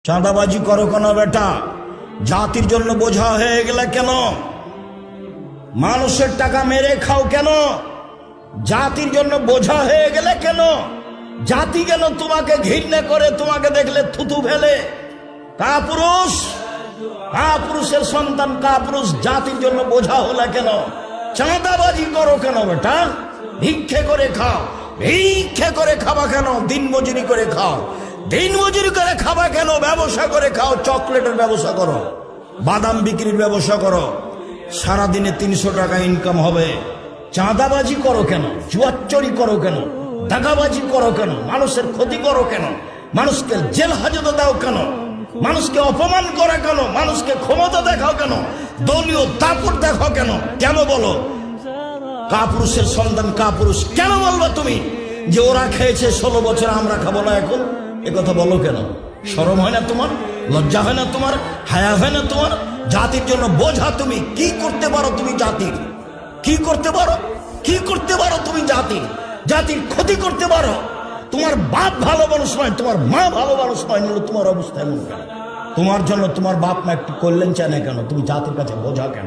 চাঁদাবাজি করো কেন বেটা? জাতির জন্য বোঝা হয়ে গেলে কেন? মানুষের টাকা মেরে খাও কেন? জাতির জন্য বোঝা হয়ে গেলে কেন? জাতি কেন তোমাকে ঘৃণা করে, তোমাকে দেখলে থুতু ফেলে? কাপুরুষ, কাপুরুষের সন্তান কাপুরুষ জাতির জন্য বোঝা হলে কেন? চাঁদাবাজি করো কেন বেটা? ভিক্ষে করে খাও, ভিক্ষে করে খাবা কেন? দিন মজুরি করে খাও, দিন মজুরি করে খাবা কেন? ব্যবসা করে খাও, চকলেটের ব্যবসা করো, বাদাম বিক্রির ব্যবসা করো, সারাদিনে 300 টাকা ইনকাম হবে। চাঁদাবাজি করো কেন? জুয়াচুরি করো কেন? দাগাবাজি করো কেন? মানুষের ক্ষতি করো কেন? মানুষকে জেল হাজতে দাও কেন? মানুষকে অপমান করে কেন? মানুষকে ক্ষমতা দেখাও কেন? দলীয় দাপট দেখাও কেন? কেন বলো? কাপুরুষের সন্তান কাপুরুষ কেন বলবো তুমি? যে ওরা খেয়েছে 16 বছর, আমরা খাবো না এখন? এ কথা বলো কেন? শরম হয় না তোমার? লজ্জা হয় না তোমার? হায়া হয় না তোমার? জাতির জন্য বোঝা তুমি। কি করতে পারো তুমি জাতির? কি করতে পারো? কি করতে পারো তুমি জাতির? জাতির ক্ষতি করতে পারো? তোমার বাপ ভালো মানুষ নয়, তোমার মা ভালো মানুষ নয়, নিলে তোমার অবস্থা এমন কেন? তোমার জন্য তোমার বাপ মা একটু কল্যাণ চায় না কেন? তুমি জাতির কাছে বোঝা কেন?